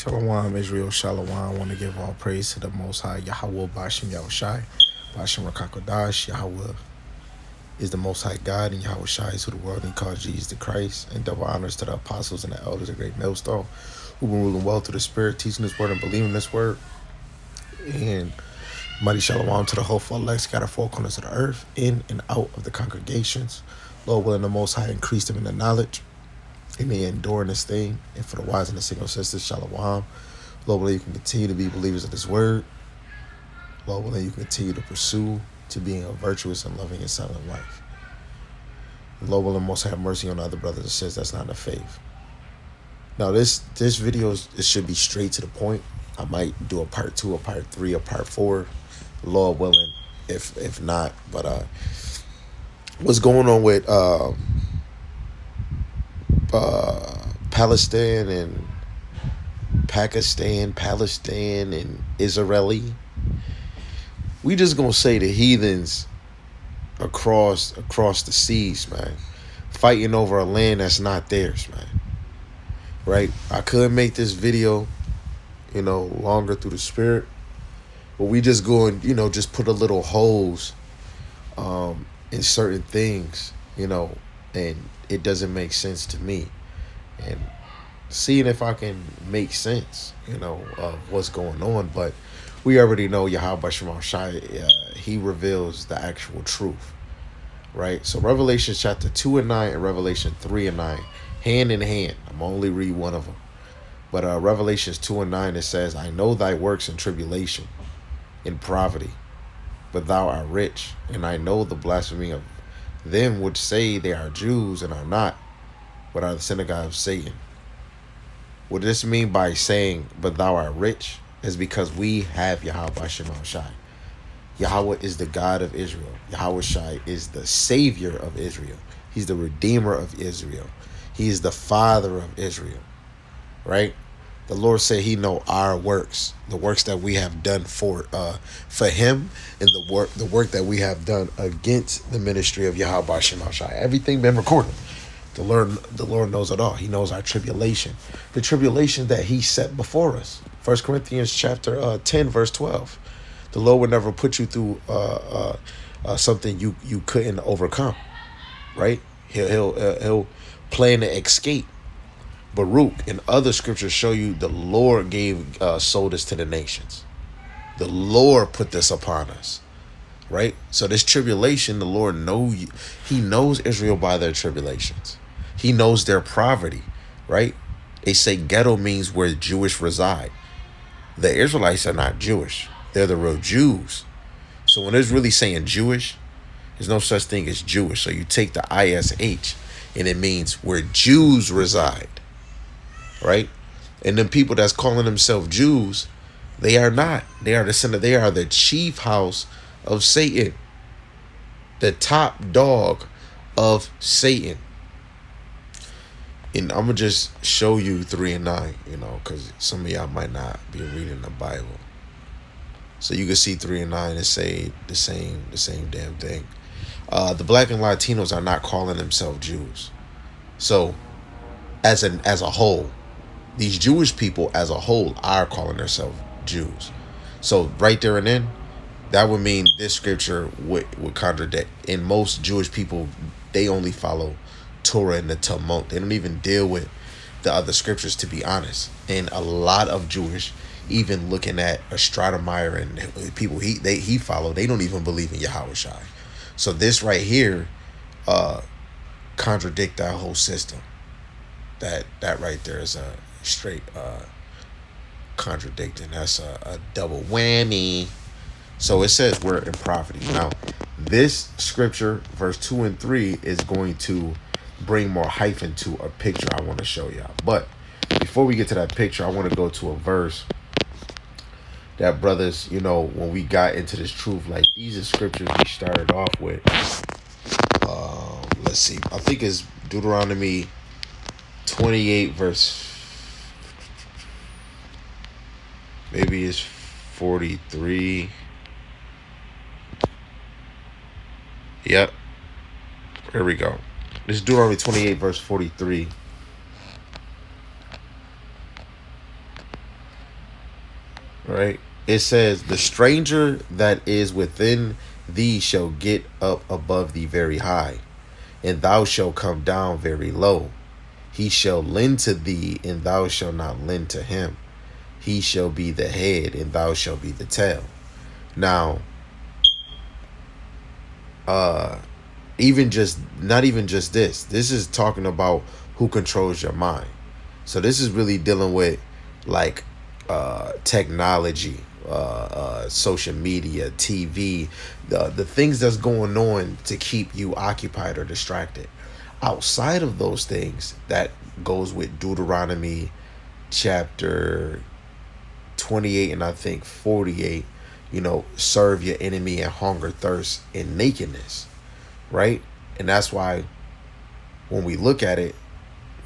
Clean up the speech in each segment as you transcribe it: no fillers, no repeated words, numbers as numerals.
Shalom, Israel, Shalom. I want to give all praise to the Most High, Yahweh, Bashem, Yahushai, Bashem, Rakakodash. Yahweh is the Most High God, and Yahweh Shai is who the world and calls Jesus the Christ. And double honors to the apostles and the elders of Great Millstone, who've been ruling well through the Spirit, teaching this word and believing this word. And mighty Shalom to the whole elect scattered four corners of the earth, in and out of the congregations. Lord willing, the Most High increase them in the knowledge, and they endure this thing. And for the wise and the single sisters, Shalom. Lord willing, you can continue to be believers of this word. Lord willing, you can continue to pursue to being a virtuous and loving and silent life. Lord willing, most have mercy on other brothers and sisters that's not in the faith. Now, this video, it should be straight to the point. I might do a part 2, a part 3, a part 4, Lord willing, if not. But what's going on with Palestine and Palestine and Israeli? We just gonna say the heathens across the seas, man, fighting over a land that's not theirs, man. Right? I could make this video, longer through the Spirit, but we just go and just put a little holes in certain things, and it doesn't make sense to me, and seeing if I can make sense, of what's going on. But we already know Yahweh Shema Shai, he reveals the actual truth, right? So Revelation chapter 2 and 9 and Revelation 3 and 9, hand in hand. I'm only read one of them. But Revelations 2 and 9, it says, I know thy works in tribulation, in poverty, but thou art rich. And I know the blasphemy of them which say they are Jews and are not, but are the synagogue of Satan. What does this mean by saying, but thou art rich? Is because we have Yahweh Shema Shai. Yahweh is the God of Israel. Yahweh Shai is the Savior of Israel. He's the Redeemer of Israel. He is the Father of Israel, right? The Lord said he know our works, the works that we have done for him, and the work that we have done against the ministry of Yahweh Shema Shai. Everything been recorded. The Lord knows it all. He knows our tribulation, the tribulation that he set before us. 1 Corinthians chapter 10, verse 12. The Lord would never put you through something you couldn't overcome, right? He'll plan to escape. Baruch and other scriptures show you the Lord sold this to the nations. The Lord put this upon us, right? So this tribulation, the Lord he knows Israel by their tribulations. He knows their poverty, right? They say ghetto means where Jewish reside. The Israelites are not Jewish. They're the real Jews. So when it's really saying Jewish, there's no such thing as Jewish. So you take the ISH and it means where Jews reside, right? And then people that's calling themselves Jews, they are not. They are they are the chief house of Satan, the top dog of Satan. And I'm going to just show you 3 and 9, because some of y'all might not be reading the Bible. So you can see 3 and 9 and say the same damn thing. The Black and Latinos are not calling themselves Jews. So as a whole, these Jewish people as a whole are calling themselves Jews. So right there and then, that would mean this scripture would contradict. And most Jewish people, they only follow Torah and the Talmud. They don't even deal with the other scriptures, to be honest. And a lot of Jewish, even looking at Stratemeyer and people he followed, they don't even believe in Yahweh Shai. So this right here contradict that whole system. That right there is a straight contradicting. That's a double whammy. So it says we're in poverty. Now, this scripture, verse 2 and 3, is going to bring more hyphen to a picture I want to show y'all. But before we get to that picture, I want to go to a verse that brothers, when we got into this truth, like these are scriptures we started off with. Let's see. I think it's Deuteronomy 28 verse, maybe it's 43. Yep. Here we go. This is Deuteronomy 28 verse 43. right? It says, the stranger that is within thee shall get up above thee very high, and thou shalt come down very low. He shall lend to thee, and thou shalt not lend to him. He shall be the head, and thou shalt be the tail. Now, uh, even just not even just this. This is talking about who controls your mind. So this is really dealing with like technology, social media, TV, the things that's going on to keep you occupied or distracted. Outside of those things, that goes with Deuteronomy chapter 28 and I think 48. Serve your enemy in hunger, thirst, and nakedness, right? And that's why when we look at it,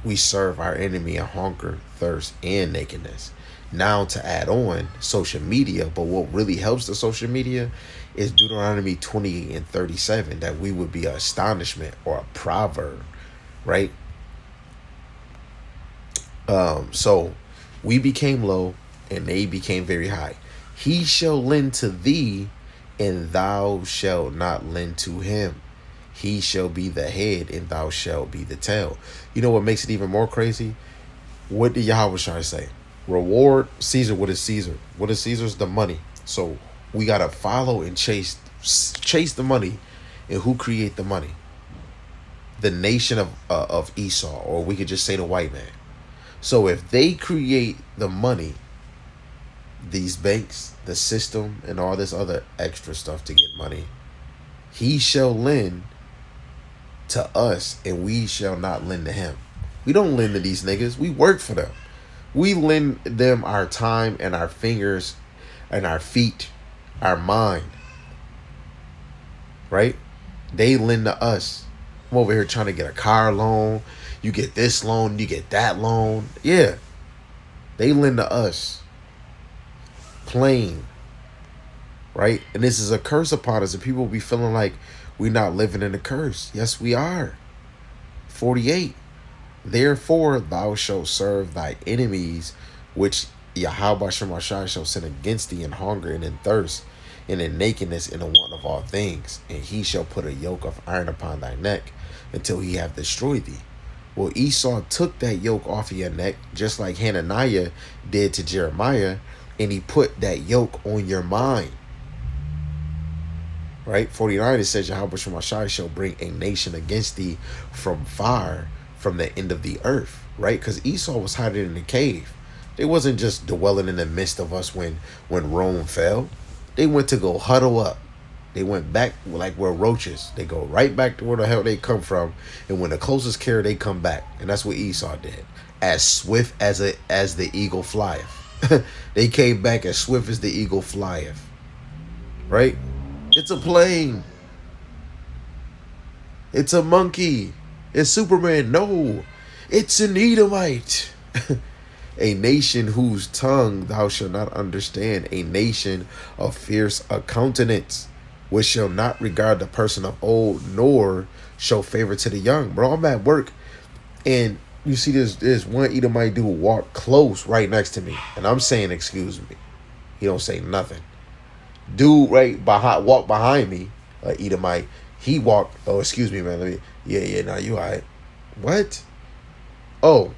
we serve our enemy in hunger, thirst, and nakedness. Now to add on social media, but what really helps the social media is Deuteronomy 28 and 37, that we would be an astonishment or a proverb, right? So we became low and they became very high. He shall lend to thee, and thou shalt not lend to him. He shall be the head, and thou shalt be the tail. You know what makes it even more crazy? What did Yahweh Shai say? Reward Caesar what is Caesar. What is Caesar's? The money. So we gotta follow and chase the money. And who create the money? The nation of Esau, or we could just say the white man. So if they create the money, these banks, the system, and all this other extra stuff to get money, he shall lend to us, and we shall not lend to him. We don't lend to these niggas. We work for them. We lend them our time and our fingers and our feet, our mind, right? They lend to us. I'm over here trying to get a car loan. You get this loan, you get that loan. Yeah, they lend to us. Plain, right? And this is a curse upon us, and people will be feeling like we're not living in a curse. Yes, we are. 48. Therefore, thou shalt serve thy enemies, which Yahweh Shemashai shall send against thee in hunger and in thirst, and in nakedness and in want of all things. And he shall put a yoke of iron upon thy neck until he have destroyed thee. Well, Esau took that yoke off of your neck, just like Hananiah did to Jeremiah, and he put that yoke on your mind. Right? 49, it says, Yahweh Shemashai shall bring a nation against thee from far, from the end of the earth. Right? Because Esau was hiding in the cave. They wasn't just dwelling in the midst of us when Rome fell. They went to go huddle up. They went back like we're roaches. They go right back to where the hell they come from. And when the closest care, they come back. And that's what Esau did. As swift as the eagle flieth. They came back as swift as the eagle flieth. Right? It's a plane. It's a monkey. It's Superman. No. It's an Edomite. A nation whose tongue thou shalt not understand. A nation of fierce countenance, which shall not regard the person of old, nor show favor to the young. Bro, I'm at work, and you see this one Edomite dude walk close right next to me, and I'm saying, excuse me. He don't say nothing. Dude walk behind me, Edomite. He walked, oh, excuse me, man. Nah, you all right. What? Oh,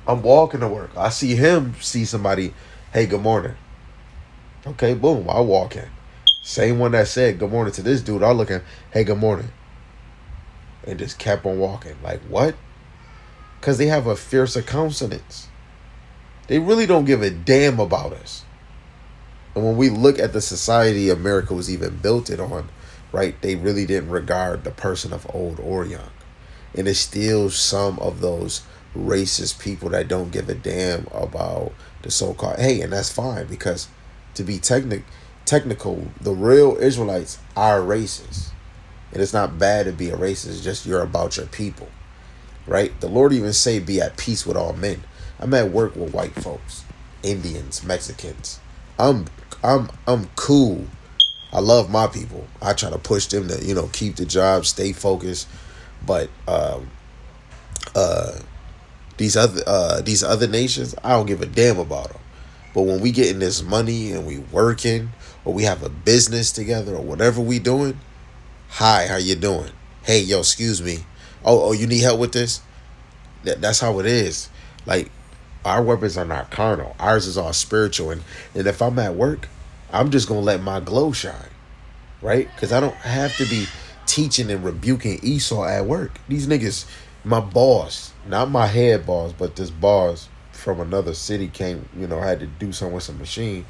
I'm walking to work. I see him see somebody, hey, good morning. Okay, boom, I walk in. Same one that said good morning to this dude, I look at, hey, good morning. And just kept on walking. Like, what? Because they have a fiercer countenance. They really don't give a damn about us. And when we look at the society America was even built it on, right, they really didn't regard the person of old or young. And it's still some of those racist people that don't give a damn about the so-called, hey, and that's fine, because to be technical, the real Israelites are racist. And it's not bad to be a racist, it's just you're about your people, right? The Lord even say be at peace with all men. I'm at work with white folks, Indians, Mexicans. I'm cool. I love my people. I try to push them to, keep the job, stay focused. But these other nations, I don't give a damn about them. But when we getting this money and we working, or we have a business together, or whatever we doing, hi, how you doing? Hey, yo, excuse me. Oh, you need help with this? That's how it is. Like, our weapons are not carnal. Ours is all spiritual. And if I'm at work, I'm just gonna let my glow shine, right? Because I don't have to be teaching and rebuking Esau at work. These niggas, my boss, not my head boss, but this boss from another city came, had to do something with some machine.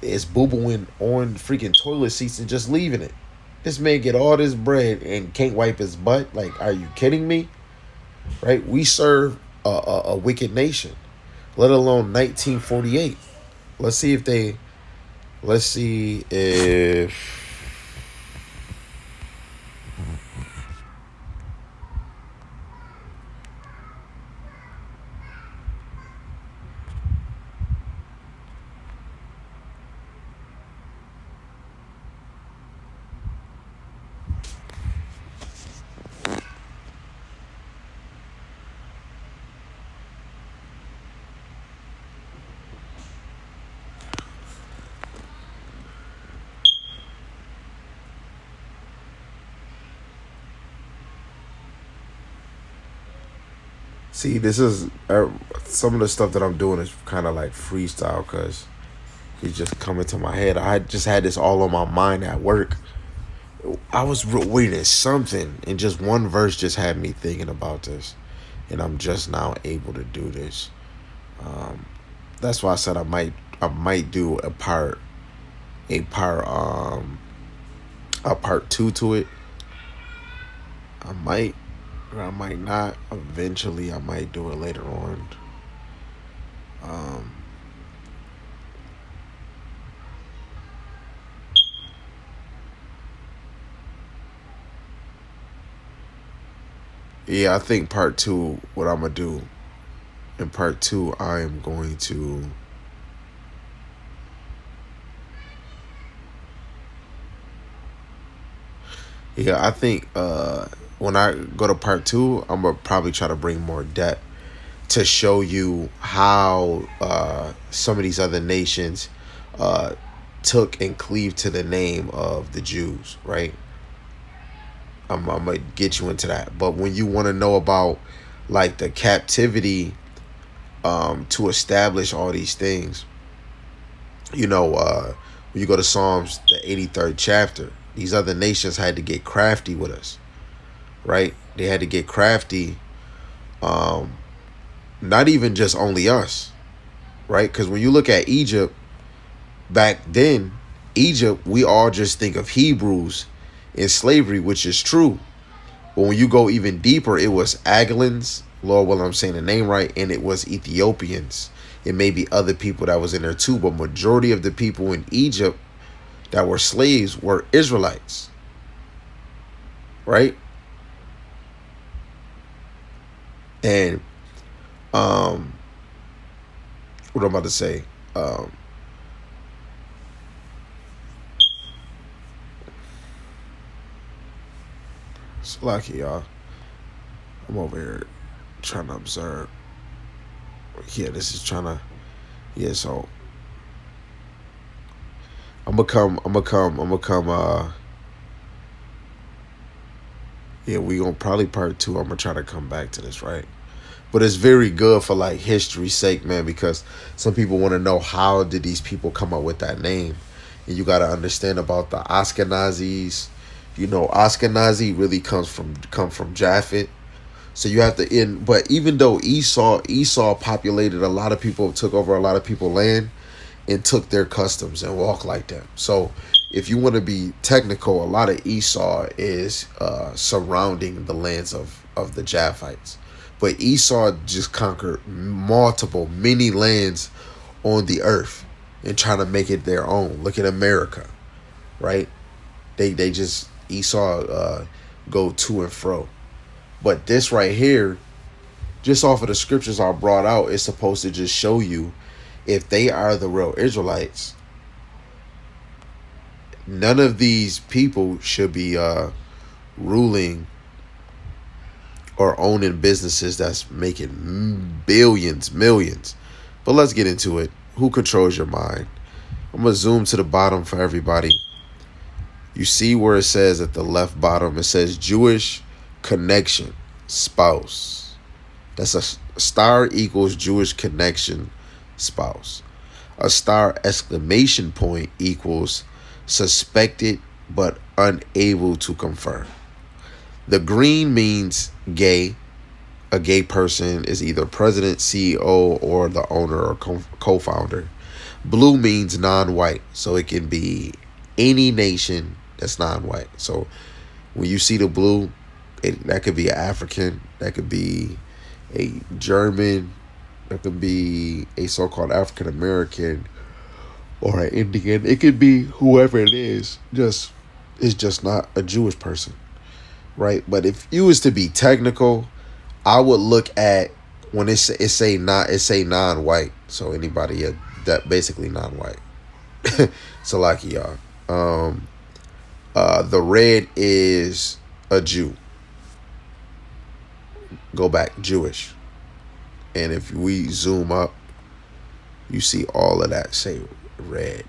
Is boo-booing on freaking toilet seats and just leaving it. This man get all this bread and can't wipe his butt. Like, are you kidding me? Right? We serve a wicked nation, let alone 1948. Let's see if they. Let's see if. See, this is some of the stuff that I'm doing is kind of like freestyle because it's just coming to my head. I just had this all on my mind at work. I was reading something, and just one verse just had me thinking about this, and I'm just now able to do this. Um, that's why I said I might do a part a part two to it. I might or I might not. Eventually, I might do it later on. Um, yeah, I think part two. What I'm gonna do in part two, I am going to. Yeah, I think when I go to part two, I'm gonna probably try to bring more depth to show you how some of these other nations uh, took and cleaved to the name of the Jews, right? I'm gonna get you into that. But when you want to know about like the captivity to establish all these things, when you go to Psalms, the 83rd chapter, these other nations had to get crafty with us, right? They had to get crafty, um, not even just only us, right? Because when you look at Egypt back then, Egypt, we all just think of Hebrews in slavery, which is true. But when you go even deeper, it was Agalans, Lord, well, I'm saying the name right, and it was Ethiopians. It may be other people that was in there too, but majority of the people in Egypt that were slaves were Israelites, right? And um, what I'm about to say, um, it's lucky, y'all. I'm over here trying to observe. Yeah, this is trying to. Yeah, so I'm gonna come. I'm gonna come. I'm gonna come. Yeah, we gonna probably part two. I'm gonna try to come back to this, right? But it's very good for like history's sake, man, because some people want to know how did these people come up with that name, and you got to understand about the Ashkenazis. Ashkenazi really come from Japhet. So you have to end. But even though Esau populated a lot of people, took over a lot of people land, and took their customs and walked like them. So if you want to be technical, a lot of Esau is surrounding the lands of the Japhites. But Esau just conquered many lands on the earth and trying to make it their own. Look at America, right? They just Esau go to and fro. But this right here, just off of the scriptures I brought out, is supposed to just show you if they are the real Israelites, none of these people should be ruling or owning businesses that's making billions, millions. But let's get into it. Who controls your mind? I'm gonna zoom to the bottom for everybody. You see where it says at the left bottom, it says Jewish connection spouse. That's a star equals Jewish connection spouse. A star exclamation point equals suspected but unable to confirm. The green means gay. A gay person is either president, CEO, or the owner or co-founder. Blue means non-white, so it can be any nation that's non-white. So when you see the blue, that could be an African, that could be a German, that could be a so-called African American or an Indian. It could be whoever it is. Just it's just not a Jewish person, right? But if you was to be technical, I would look at when it say non-white. So anybody that basically non-white. So like y'all. The red is a Jew. Go back, Jewish. And if we zoom up, you see all of that say red,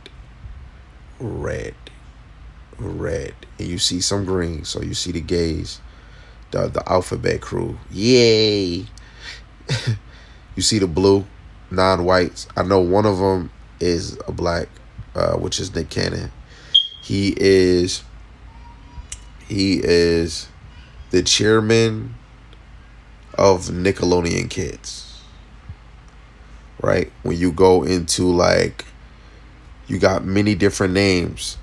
red, red. And you see some green. So you see the gays, the alphabet crew. Yay. You see the blue, non-whites. I know one of them is a black, which is Nick Cannon. He is the chairman of Nickelodeon Kids. Right? When you go into like, you got many different names,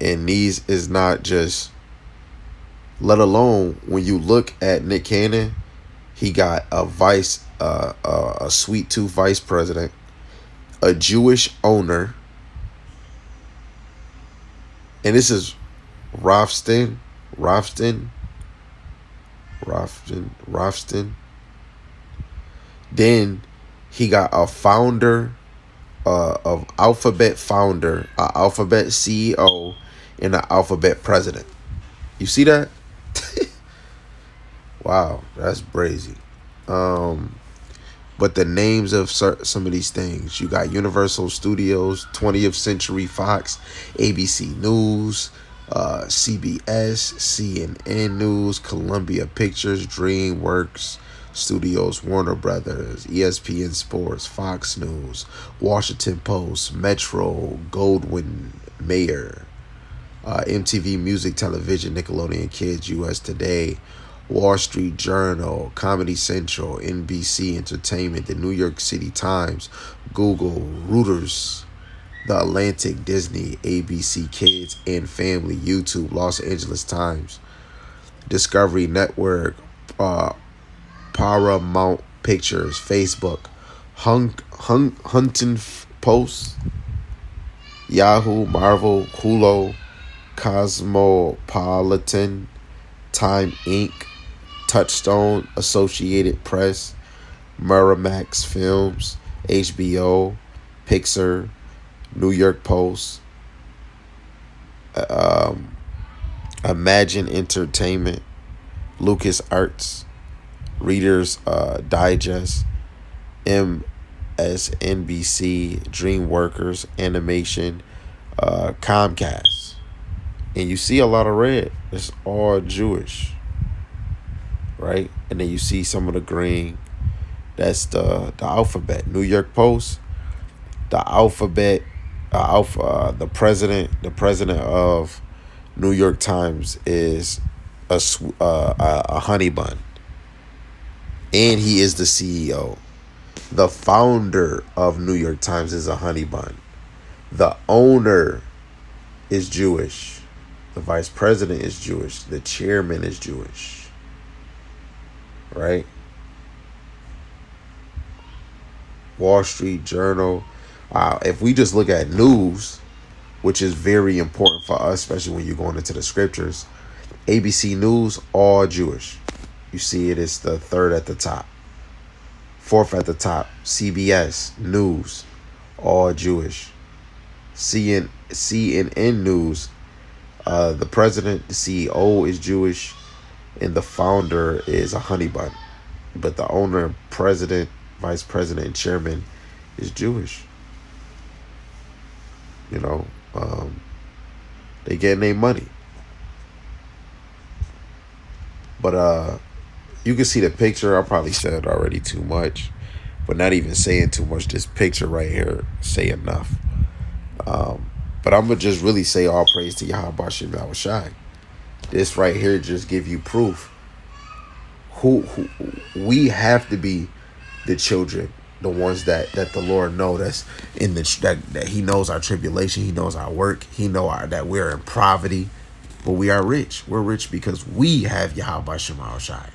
and these is not just, let alone when you look at Nick Cannon, he got a sweet tooth vice president, a Jewish owner, and this is Rofston. Then he got a founder of Alphabet founder, a Alphabet CEO, and an Alphabet president. You see that? Wow, that's crazy. But the names of some of these things, you got Universal Studios, 20th Century Fox, ABC News, CBS, CNN News, Columbia Pictures, DreamWorks Studios, Warner Brothers, ESPN Sports, Fox News, Washington Post, Metro, Goldwyn Mayer, MTV Music Television, Nickelodeon Kids, US Today, Wall Street Journal, Comedy Central, NBC Entertainment, the New York City Times, Google, Reuters, The Atlantic, Disney, ABC Kids and Family, YouTube, Los Angeles Times, Discovery Network, Paramount Pictures, Facebook, Huntington Post, Yahoo, Marvel, Hulu, Cosmopolitan, Time Inc., Touchstone, Associated Press, Miramax Films, HBO, Pixar, New York Post, Imagine Entertainment, Lucas Arts, Reader's Digest, MSNBC, DreamWorks, Animation, Comcast. And you see a lot of red. It's all Jewish. Right? And then you see some of the green. That's the alphabet. New York Post, the alphabet, the president of New York Times is a honey bun, and he is the CEO. The founder of New York Times is a honey bun. The owner is Jewish. The vice president is Jewish. The chairman is Jewish. Right? Wall Street Journal. If we just look at news, which is very important for us, especially when you're going into the scriptures, ABC News, all Jewish. You see it is the third at the top. Fourth at the top, CBS News, all Jewish. CNN News, the president, the CEO is Jewish, and the founder is a honey bun. But the owner, president, vice president, and chairman is Jewish. You know, they getting their money. But you can see the picture. I probably said already too much, but not even saying too much. This picture right here say enough. But I'm gonna just really say all praise to Yahweh Bashim Yahushai. This right here just give you proof. Who we have to be the children, the ones that the Lord know that's in the that He knows our tribulation, He knows our work, He know that we're in poverty, but we are rich. We're rich because we have Yahweh Bashim Yahushai.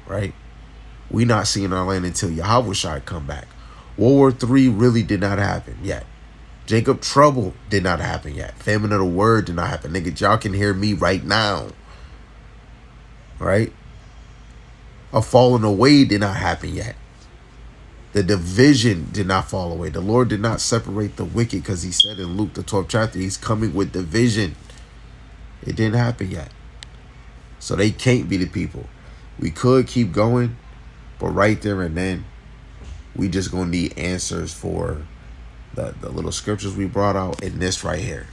Right? We not seeing our land until Yahweh Shai come back. World War III really did not happen yet. Jacob trouble did not happen yet. Famine of the word did not happen. Nigga, y'all can hear me right now. Right? A falling away did not happen yet. The division did not fall away. The Lord did not separate the wicked because He said in Luke the 12th chapter, He's coming with division. It didn't happen yet. So they can't be the people. We could keep going, but right there and then, we just gonna need answers for the little scriptures we brought out in this right here.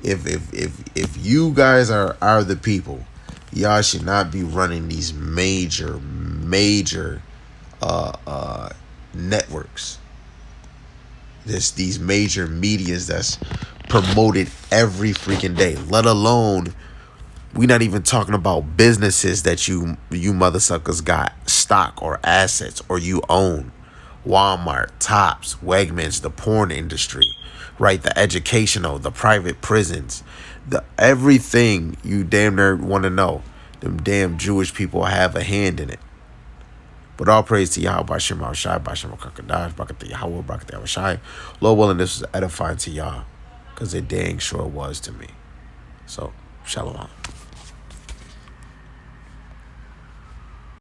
If you guys are the people, y'all should not be running these major networks. These major medias that's promoted every freaking day. Let alone, we not even talking about businesses that you mother suckers got stock or assets or you own. Walmart, Tops, Wegmans, the porn industry, right? The educational, the private prisons, the everything you damn near want to know. Them damn Jewish people have a hand in it. But all praise to Yahweh, Bashim Shai, Bashim Kakadash, Bakat Yahweh, Bakat Yahweh Shai. Lord willing, this was edifying to y'all, because it dang sure was to me. So, shalom.